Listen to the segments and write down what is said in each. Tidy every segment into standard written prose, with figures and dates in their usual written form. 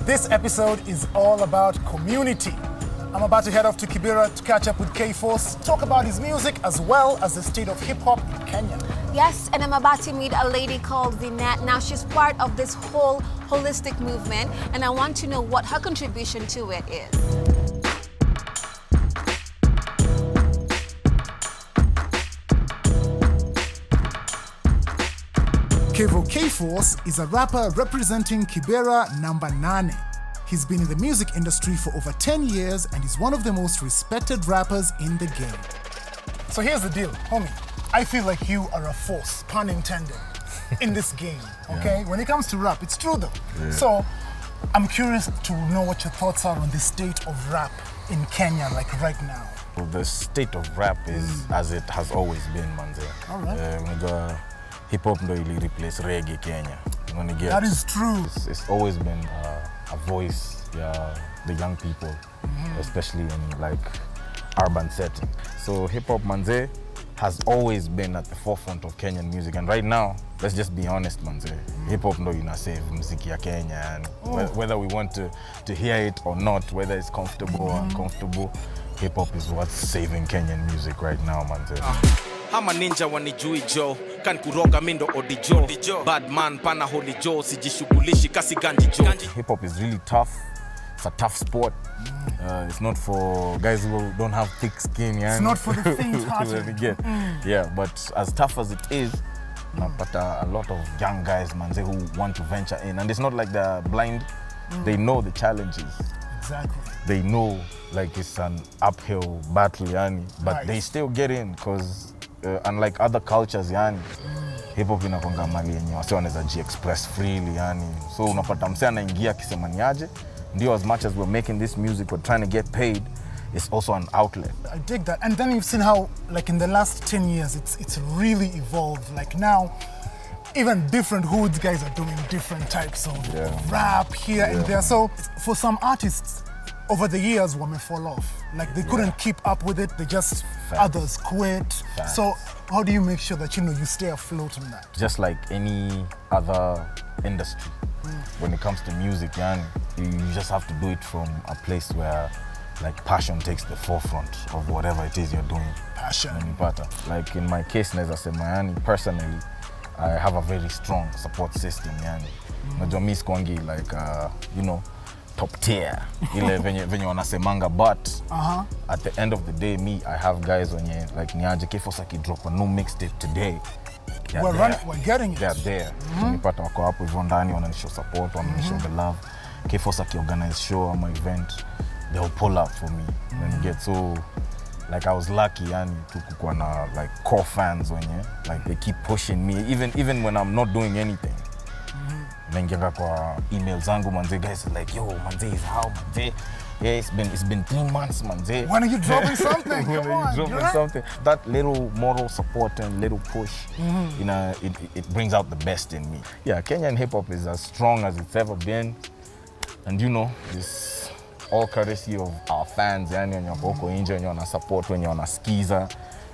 This episode is all about community. I'm about to head off to Kibera to catch up with K4, talk about his music as well as the state of hip-hop in Kenya. Yes, and I'm about to meet a lady called Vinette. Now she's part of this whole holistic movement, and I want to know what her contribution to it is. Kayvo K4 is a rapper representing Kibera number 9. He's been in the music industry for over 10 years and is one of the most respected rappers in the game. So here's the deal, homie. I feel like you are a force, pun intended, in this game, okay? Yeah. When it comes to rap, it's true though. Yeah. So I'm curious to know what your thoughts are on the state of rap in Kenya, like right now. Well, the state of rap is as it has always been, manze. All right. Hip-hop ndo ili replace reggae Kenya. That is true. It's always been a voice, the young people, especially in like urban setting. So hip-hop manze has always been at the forefront of Kenyan music, and right now, let's just be honest manze, hip-hop ndo ina save muziki ya Kenya, and whether we want to hear it or not, whether it's comfortable or uncomfortable, hip-hop is what's saving Kenyan music right now manze. Hama ninja wanijui jo, kan kuroga mindo odijo, bad man pana holy jo, sijishughulishi kasi ganji jo. Hip-hop is really tough. It's a tough sport. It's not for guys who don't have thick skin. It's not for the faint-hearted. Yeah, but as tough as it is, but a lot of young guys, man, who want to venture in, and it's not like they're blind. They know the challenges. Exactly. They know like it's an uphill battle, yani, but they still get in because unlike other cultures, yani, hip-hop inakonga mali yenye wase wanaweza ji-express freely, yani. So unapata msee anaingia akisema ni aje. Ndio, as much as we're making this music, we're trying to get paid, it's also an outlet. I dig that. And then you've seen how, like in the last 10 years, it's really evolved. Like now, even different hoods guys are doing different types of rap here and there. So for some artists, over the years, wame fall off. Like they couldn't keep up with it. They just, others quit. So how do you make sure that, you stay afloat in that? Just like any other industry. When it comes to music, you just have to do it from a place where like passion takes the forefront of whatever it is you're doing. Passion. Like in my case, personally, I have a very strong support system. Najua mi sikwangi like, top tier, ile venye wanasemanga, but at the end of the day, I have guys wenye like niaje Ke3 drop a new mixtape today. We're getting it. They're there. Nipata wako hapo hivyo ndani, wananishow support, wananishow the love. Ke3 organize show ama event, they'll pull up for me. And get so, like I was lucky, to kukuwa na like core fans wenye, like they keep pushing me, even when I'm not doing anything. Naingianga kwa email zangu manze, guys like, yo manze, is how manze? Yeah, it's been 3 months, manze. When are you dropping something? When are you dropping something? That little moral support and little push, it brings out the best in me. Yeah, Kenyan hip-hop is as strong as it's ever been. And it's all courtesy of our fans, when you're huko nje, when you wanna support, when you wanna skiza,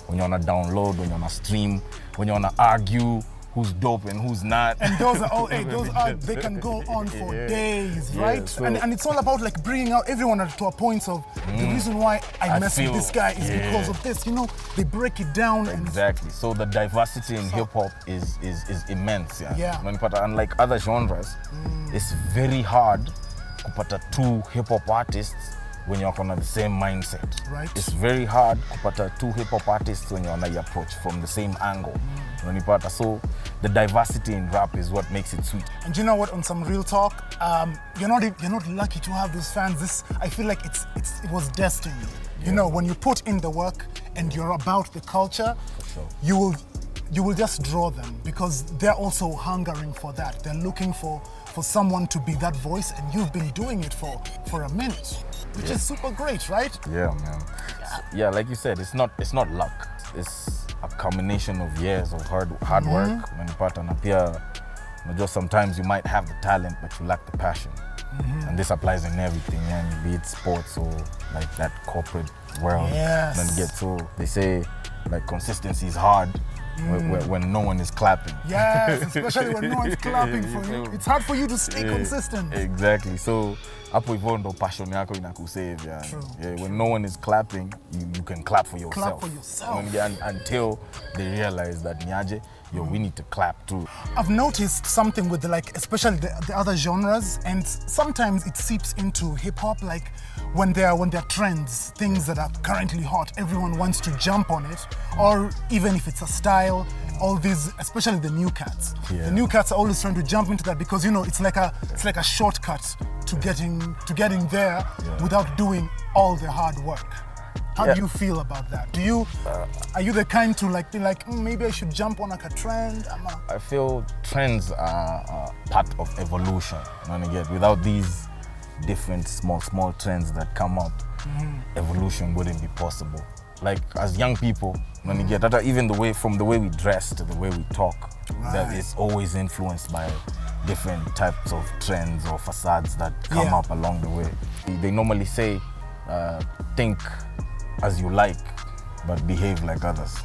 when you wanna download, when you wanna stream, when you wanna argue who's dope and who's not. And those are, they can go on for days, right? Yeah, so and it's all about like bringing out everyone to a point of the reason why I mess with this guy is because of this. They break it down. Exactly. So the diversity in hip-hop is immense. Unlike other genres, it's very hard kupata 2 hip-hop artists when you're on the same mindset. Right. It's very hard kupata 2 hip-hop artists when you're on the approach from the same angle. So the diversity in rap is what makes it sweet. And you know what? On some real talk, you're not lucky to have those fans. I feel like it was destiny. When you put in the work and you're about the culture, you will just draw them because they're also hungering for that. They're looking for someone to be that voice, and you've been doing it for a minute, which is super great, right? Yeah, man. Yeah, like you said, it's not luck. It's a combination of years of hard work. Sometimes you might have the talent, but you lack the passion. And this applies in everything, be it sports or like that corporate world. Yes. They say like consistency is hard, when no one is clapping. Yes, especially when no one's clapping for you. It's hard for you to stay consistent. Exactly. So hapo hivyo ndo passion yako inakusave yani. Yeah, when no one is clapping, you can clap for yourself. Clap for yourself. Until they realize that Nyaje, we need to clap too. I've noticed something with especially the other genres, and sometimes it seeps into hip hop. Like when there are trends, things that are currently hot, everyone wants to jump on it. Or even if it's a style, all these, especially the new cats. Yeah. The new cats are always trying to jump into that because it's like a shortcut to getting there without doing all the hard work. How do you feel about that? Are you the kind to be like, maybe I should jump on a trend? I feel trends are part of evolution. Without these different small trends that come up, evolution wouldn't be possible. Like as young people, even from the way we dress to the way we talk, that is always influenced by different types of trends or facades that come up along the way. They normally say, think as you like, but behave like others.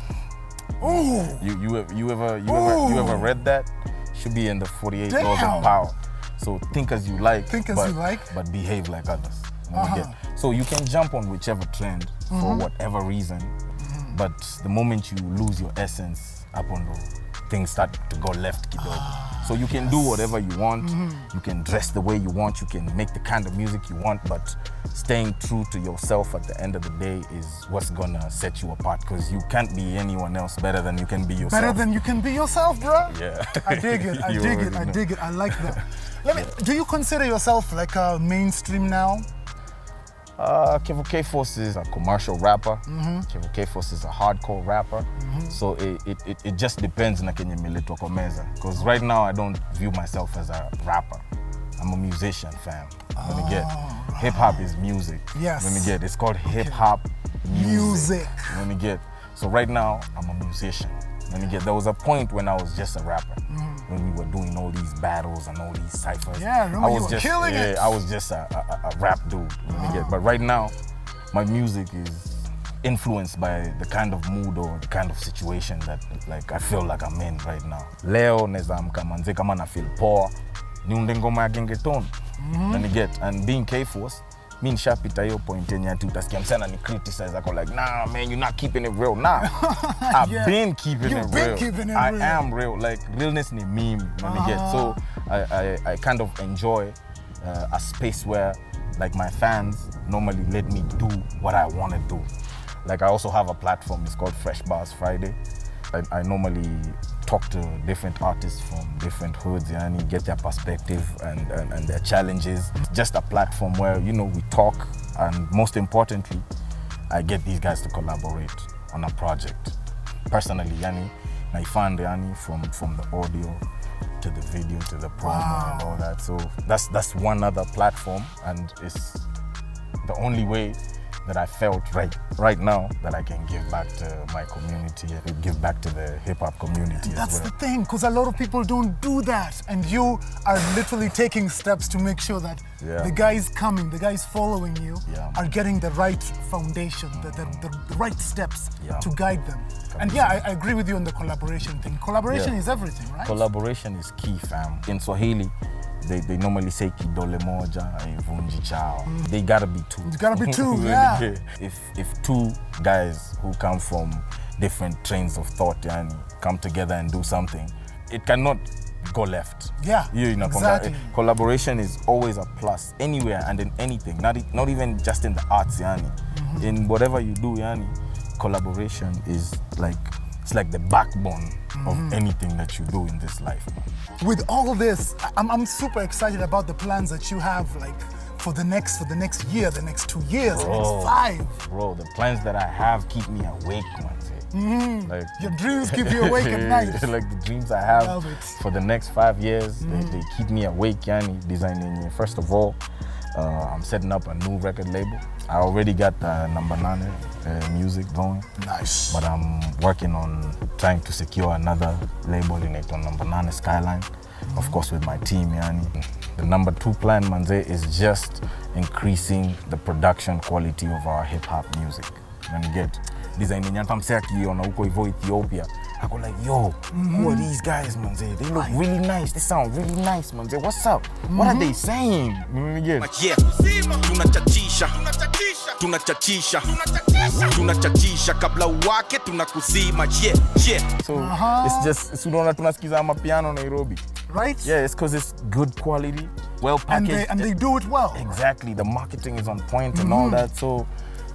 Ooh. You ever read that? Should be in the 48 Laws of Power. So think as you like, but behave like others. So you can jump on whichever trend for whatever reason, but the moment you lose your essence, things start to go left. So you can do whatever you want, you can dress the way you want, you can make the kind of music you want, but staying true to yourself at the end of the day is what's gonna set you apart, because you can't be anyone else better than you can be yourself. Better than you can be yourself, bro? Yeah. I dig it, I dig it, I like that. Do you consider yourself like a mainstream now? Ke3 is a commercial rapper. Ke3 is a hardcore rapper. So it just depends na kenye miletoko meza. Because right now I don't view myself as a rapper. I'm a musician, fam. Hip hop is music. Yes. It's called hip hop music. So right now I'm a musician. There was a point when I was just a rapper. When we were doing all these battles and all these ciphers. Yeah, remember you were killing it. I was just a rap dude. But right now, my music is influenced by the kind of mood or the kind of situation that I feel like I'm in right now. Leo neza mkamanze kama na feel poor. Niunde ngoma ya gengeton. And being K4, me nishapita hiyo point yenye ati utasikia msana ni criticize ako like, nah man, you're not keeping it real. Nah, I've been keeping it real. I am real. Like realness ni meme. So I kind of enjoy a space where like my fans normally let me do what I want to do. Like I also have a platform, it's called Fresh Bars Friday. I normally talk to different artists from different hoods and get their perspective and their challenges. Just a platform where, we talk, and most importantly, I get these guys to collaborate on a project. Personally, I find from the audio to the video to the promo and all that. So that's one other platform, and it's the only way that I felt right now that I can give back to my community and give back to the hip-hop community. That's the thing, because a lot of people don't do that, and you are literally taking steps to make sure that the guys coming, the guys following you are getting the right foundation, the right steps to guide them. And I agree with you on the collaboration thing. Collaboration is everything, right? Collaboration is key, fam. In Swahili, they normally say kidole moja haivunji chao. They gotta be two. It's gotta be two, yeah. If two guys who come from different trains of thought come together and do something, it cannot go left. Yeah, exactly. Collaboration is always a plus anywhere and in anything, not even just in the arts. In whatever you do, collaboration is it's like the backbone of anything that you do in this life. With all this, I'm super excited about the plans that you have, for the next year, the next 2 years, the next 5. Bro, the plans that I have keep me awake, man. Your dreams keep you awake at night. Like the dreams I have for the next 5 years, they keep me awake. Designing. First of all, I'm setting up a new record label. I already got number 9 music going. Nice. But I'm working on trying to secure another label in it on number 9 Skyline. Of course with my team, The number 2 plan, manze, is just increasing the production quality of our hip hop music. When you get designing yantamsea kiona huko hivyo Ethiopia, I go like, yo, who are these guys, man? They look really nice. They sound really nice, man. What's up? What are they saying? Yeah. Tunachachisha kabla uwake tunakuzima. Yeah. So it's just unaona tunasikiza mapiano Nairobi. Right? Yeah, it's because it's good quality, well packaged. And they do it well. Exactly. The marketing is on point and all that. So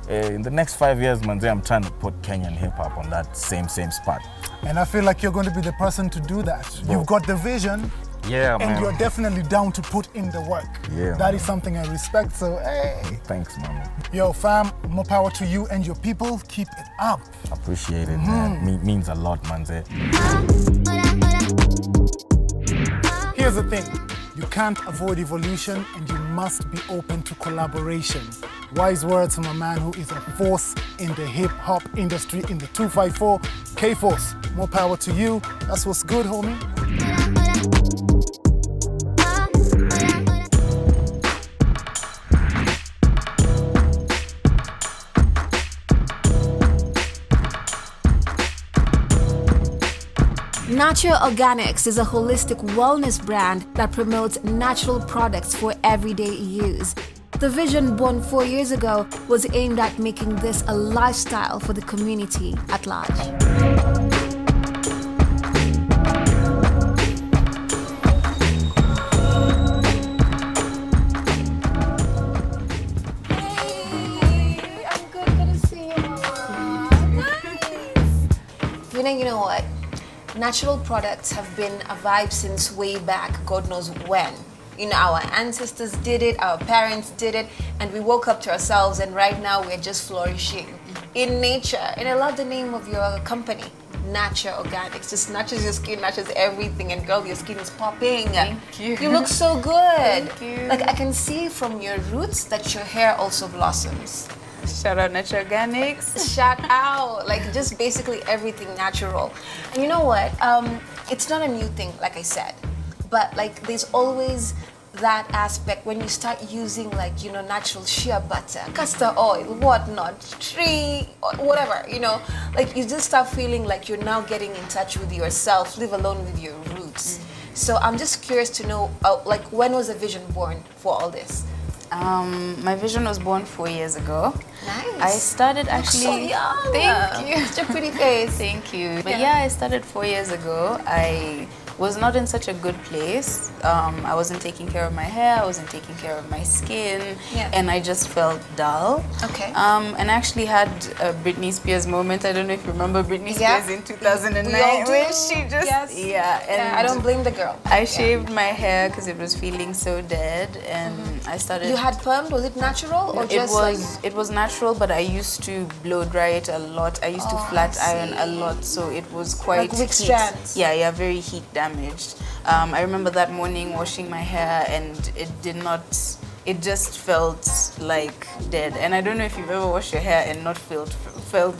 in the next 5 years, Manze, I'm trying to put Kenyan hip hop on that same spot. And I feel like you're going to be the person to do that. Bro. You've got the vision. Yeah, and man. you're definitely down to put in the work. Yeah, that man. is something I respect. So, hey. Thanks, man. Yo, fam, more power to you and your people. Keep it up. Appreciate it, man. Means a lot, Manze. Here's the thing. You can't avoid evolution and you must be open to collaboration. Wise words from a man who is a force in the hip-hop industry in the 254. K4, more power to you. That's what's good, homie. Nature Organics is a holistic wellness brand that promotes natural products for everyday use. The vision born 4 years ago was aimed at making this a lifestyle for the community at large. You know what? Natural products have been a vibe since way back, God knows when. You know, our ancestors did it, our parents did it, and we woke up to ourselves, and right now we're just flourishing in nature. And I love the name of your company, Nature Organics. Just nurtures your skin, nurtures everything, and girl, your skin is popping. Thank you. You look so good. Thank you. Like I can see from your roots that your hair also blossoms. Shout out Nature Organics. Shout out, like just basically everything natural. And you know what? It's not a new thing, like I said, but like there's always that aspect when you start using like, you know, natural shea butter, castor oil, whatnot, tree, whatever, you know, like you just start feeling like you're now getting in touch with yourself, live alone with your roots. So I'm just curious to know, like when was the vision born for all this? My vision was born 4 years ago. Nice. I started actually. So young. Thank you. Such a pretty face. Thank you. But yeah, I started 4 years ago. I was not in such a good place. I wasn't taking care of my hair. I wasn't taking care of my skin, and I just felt dull. Okay. And I actually had a Britney Spears moment. I don't know if you remember Britney Spears in 2009 We all do. when she just and I don't blame the girl. I shaved my hair because it was feeling so dead, and I started. You had permed? Was it natural or just It was natural, but I used to blow dry it a lot. I used to flat iron a lot, so it was quite like weak heat. strands. Yeah, very heat damaged. I remember that morning washing my hair, and it just felt like dead. And I don't know if you've ever washed your hair and not felt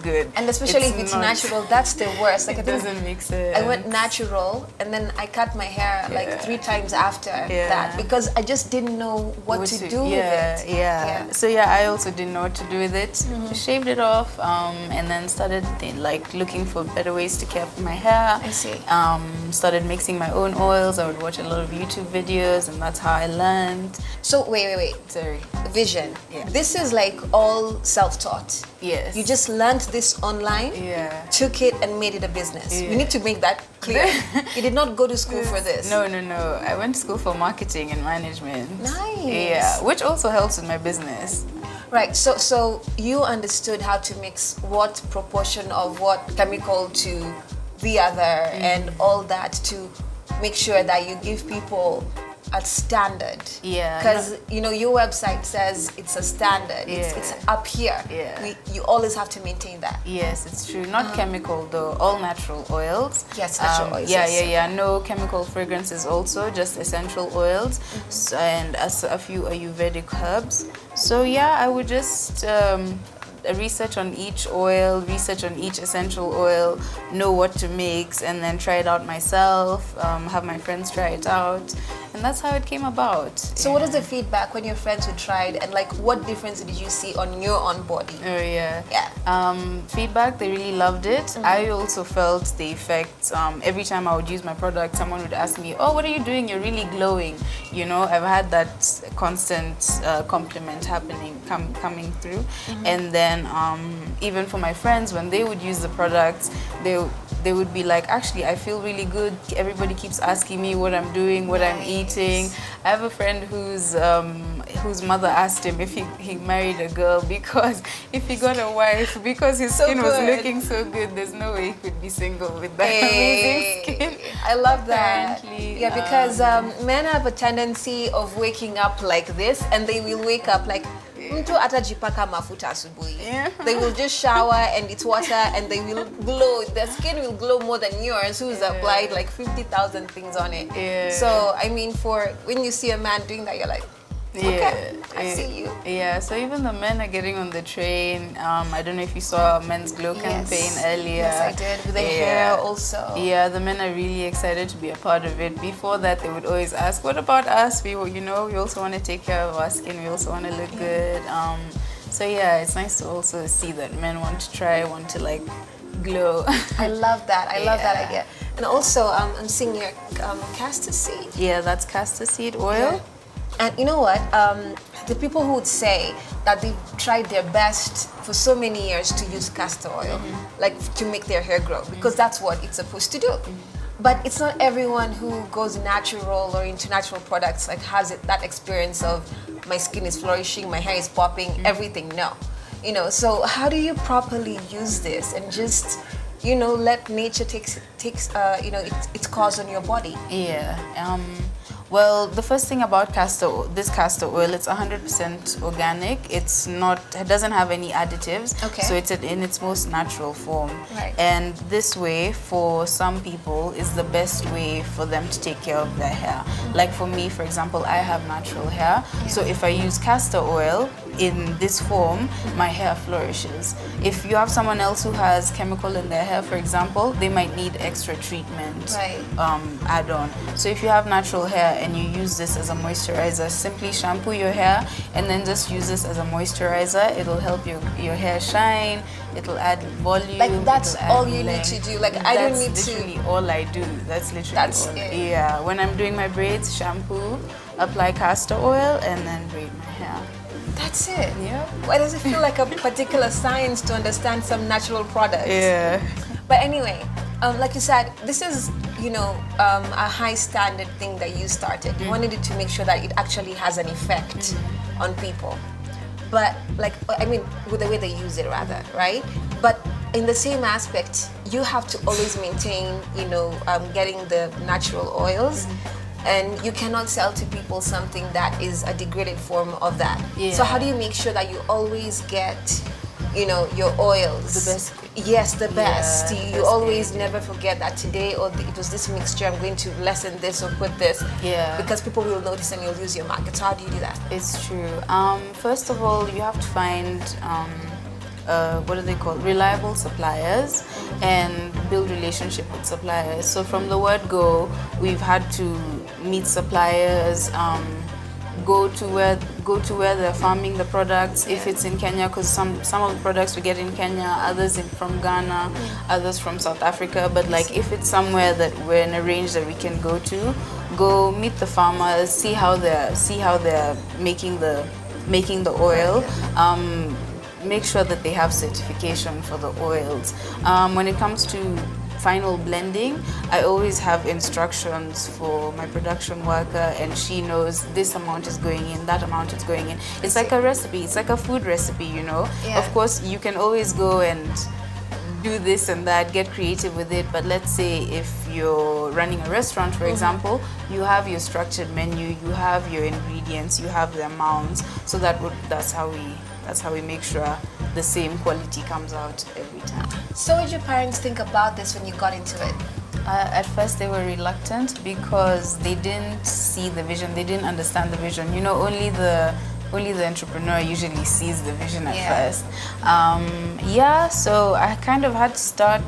good. And especially if it's natural, that's the worst. Like It doesn't make sense. I went natural, and then I cut my hair like 3 times after that because I just didn't know what to do with it. Yeah. So I also didn't know what to do with it. Just shaved it off, and then started looking for better ways to care for my hair. I see. Started mixing my own oils. I would watch a lot of YouTube videos, and that's how I learned. So wait. Sorry. Vision. Yeah. This is like all self-taught. Yes. You just learned this online, took it and made it a business. Yeah. We need to make that clear. You did not go to school for this. No. I went to school for marketing and management. Nice. Yeah, which also helps with my business. Right, so you understood how to mix what proportion of what chemical to the other and all that to make sure that you give people a standard. Yeah. Because you know your website says it's a standard. It's up here. Yeah. You always have to maintain that. Yes, it's true. Not chemical though. All natural oils. Yes, natural oils. Yeah. No chemical fragrances. Also, just essential oils, and a few Ayurvedic herbs. So I would just. Research on each oil, research on each essential oil, know what to mix, and then try it out myself, have my friends try it out. and that's how it came about. So what is the feedback when your friends who tried, and like what difference did you see on your own body? Oh yeah. Yeah. Feedback, they really loved it. I also felt the effects. Every time I would use my product, someone would ask me, "Oh, what are you doing? You're really glowing." You know, I've had that constant compliment coming through, and then even for my friends, when they would use the products, they would be like, actually, I feel really good. Everybody keeps asking me what I'm doing, what I'm eating. I have a friend whose mother asked him if he married a girl, because if he got a wife, because his skin was looking so good, there's no way he could be single with that amazing skin. I love that. Apparently, Yeah, because men have a tendency of waking up like this, and they will wake up like mtu atajipaka mafuta asubuhi. They will just shower and it's water, and they will glow. Their skin will glow more than yours, who's applied like 50,000 things on it. So I mean, for when you see a man doing that, you're like, okay, I see you. Yeah, so even the men are getting on the train. I don't know if you saw Men's Glow campaign earlier. Yes, I did. With the hair also. Yeah, the men are really excited to be a part of it. Before that, they would always ask, what about us? We also want to take care of our skin. We also want to look good. So yeah, it's nice to also see that men want to try, want to like glow. I love that. I love that idea. And also, I'm seeing your castor seed. Yeah, that's castor seed oil. Yeah. And you know what? The people who would say that they've tried their best for so many years to use castor oil, like to make their hair grow, because that's what it's supposed to do. But it's not everyone who goes natural or into natural products, like has that experience of my skin is flourishing, my hair is popping, everything. No. You know, so how do you properly use this and just, you know, let nature takes its course on your body? Yeah. Well, the first thing about this castor oil, it's 100% organic. It doesn't have any additives. Okay. So it's in its most natural form. Right. And this way, for some people, is the best way for them to take care of their hair. Like for me, for example, I have natural hair. So if I use castor oil in this form, my hair flourishes. If you have someone else who has chemical in their hair, for example, they might need extra treatment add-on. So if you have natural hair and you use this as a moisturizer, simply shampoo your hair and then just use this as a moisturizer. It'll help your hair shine. It'll add volume. Like that's all you need to do. Like I don't need to. That's literally all I do. That's literally all. Yeah. When I'm doing my braids, shampoo, apply castor oil, and then braid my hair. That's it. Yeah. Why does it feel like a particular science to understand some natural products? Yeah. But anyway, like you said, this is, a high standard thing that you started. You wanted it to make sure that it actually has an effect on people. But with the way they use it rather, right? But in the same aspect, you have to always maintain, getting the natural oils. And you cannot sell to people something that is a degraded form of that. Yeah. So how do you make sure that you always get, your oils? The best. Yes, the best. You always never forget that today, it was this mixture, I'm going to lessen this or put this. Yeah. Because people will notice and you'll lose your market. So how do you do that? It's true. First of all, you have to find what are they called? Reliable suppliers and build relationship with suppliers. So from the word go, we've had to meet suppliers, go to where they're farming the products. If it's in Kenya, because some of the products we get in Kenya, others from Ghana, others from South Africa. But like if it's somewhere that we're in a range that we can go to, go meet the farmers, see how they're making the oil. Make sure that they have certification for the oils. When it comes to final blending, I always have instructions for my production worker, and she knows this amount is going in, that amount is going in. It's like a recipe, it's like a food recipe, Yeah. Of course, you can always go and do this and that, get creative with it, but let's say if you're running a restaurant, for example, you have your structured menu, you have your ingredients, you have the amounts, so that's how we make sure the same quality comes out every time. So what did your parents think about this when you got into it? At first they were reluctant because they didn't see the vision, they didn't understand the vision. Only the entrepreneur usually sees the vision at first. So I kind of had to start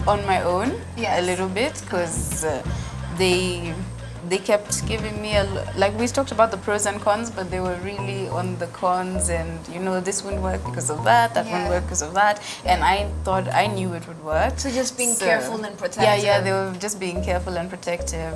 on my own a little bit because they they kept giving me like we talked about the pros and cons, but they were really on the cons, and you know, this wouldn't work because of that, that wouldn't work because of that, and I thought I knew it would work. So just being careful and protective. Yeah, they were just being careful and protective.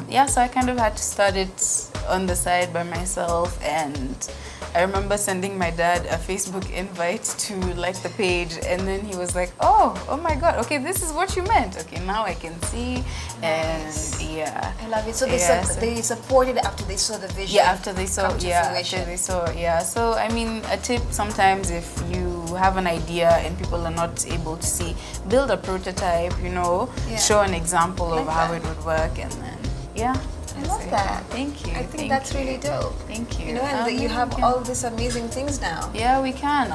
Yeah, so I kind of had to start it on the side by myself, and I remember sending my dad a Facebook invite to like the page, and then he was like, oh my God, okay, this is what you meant. Okay, now I can see. Nice. And yeah. I love it. So they supported after they saw the vision. Yeah, after they saw, fruition. So I mean, a tip sometimes, if you have an idea and people are not able to see, build a prototype, you know, show an example of how it would work, and then I love that. Thank you. I think that's really dope. Thank you. You know, and you have all these amazing things now. Yeah, we can.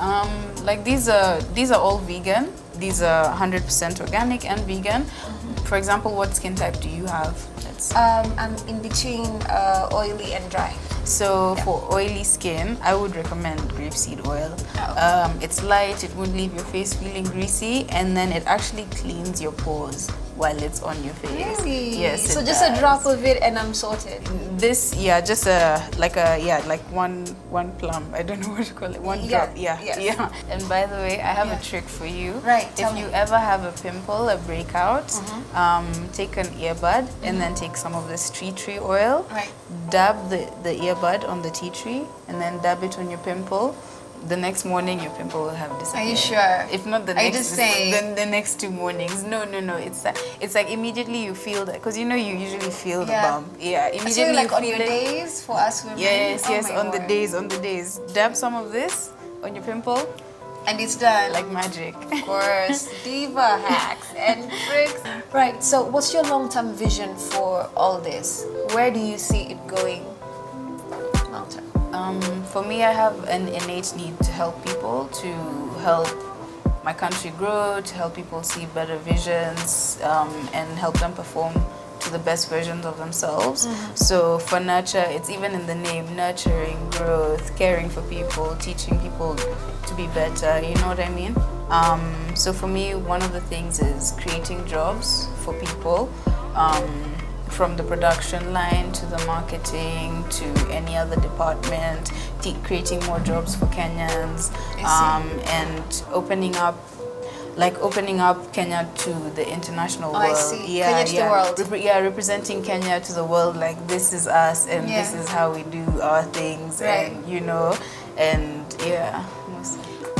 Like these are all vegan. These are 100% organic and vegan. For example, what skin type do you have? I'm in between oily and dry. So for oily skin, I would recommend grapeseed oil. It's light, it won't leave your face feeling greasy, and then it actually cleans your pores while it's on your face. Really? Yes. So just a drop of it and I'm sorted. This, just like one plum. I don't know what to call it. One drop. Yeah. And by the way, I have a trick for you. Right. If you ever have a pimple, a breakout, take an earbud and then take some of this tea tree oil. Right. Dab the earbud on the tea tree and then dab it on your pimple. The next morning, your pimple will have disappeared. Are you sure? If not the Are next, you just saying? then the next 2 mornings. No. It's like immediately you feel that, because you know you usually feel the bump. Yeah, immediately so like you on feel your it. days for us women. Yes, Oh my on the days. Dab some of this on your pimple, and it's done. like magic. Of course, diva hacks and tricks. Right. So, what's your long-term vision for all this? Where do you see it going long-term? For me, I have an innate need to help people, to help my country grow, to help people see better visions, and help them perform to the best versions of themselves. So for nurture, it's even in the name, nurturing, growth, caring for people, teaching people to be better, you know what I mean? So for me, one of the things is creating jobs for people, from the production line to the marketing to any other department, creating more jobs for Kenyans, and opening up Kenya to the international world. I see. Kenya to the world. Representing Kenya to the world, like this is us and this is how we do our things, and you know, and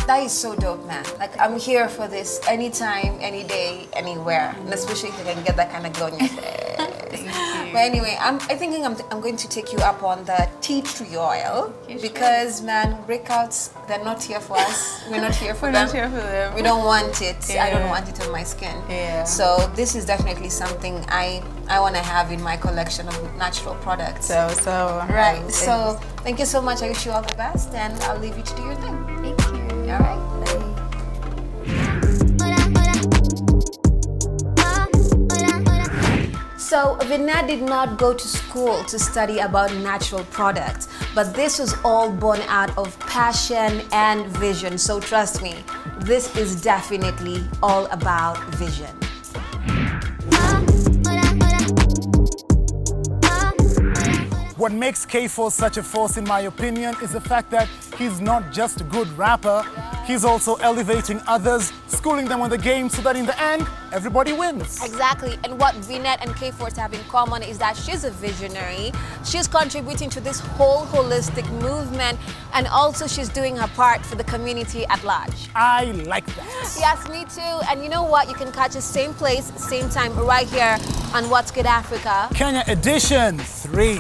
That is so dope, man. Like, I'm here for this anytime, any day, anywhere. And especially if you can get that kind of glow in your face. Thank you. But anyway, I'm thinking I'm going to take you up on the tea tree oil. Because, man, breakouts, they're not here for us. We're not here for them. Not here for them. We don't want it. I don't want it on my skin. So this is definitely something I want to have in my collection of natural products. Right. So thank you so much. I wish you all the best, and I'll leave you to do your thing. Thank you. All right. So Vinay did not go to school to study about natural products, but this was all born out of passion and vision. So trust me, this is definitely all about vision. What makes Kayvo such a force, in my opinion, is the fact that he's not just a good rapper, he's also elevating others, schooling them on the game so that in the end, everybody wins. Exactly, and what Vinette and K4 have in common is that she's a visionary, she's contributing to this whole holistic movement, and also she's doing her part for the community at large. I like that. Yes, me too, and you know what? You can catch us same place, same time, right here on What's Good Africa. Kenya Edition 3.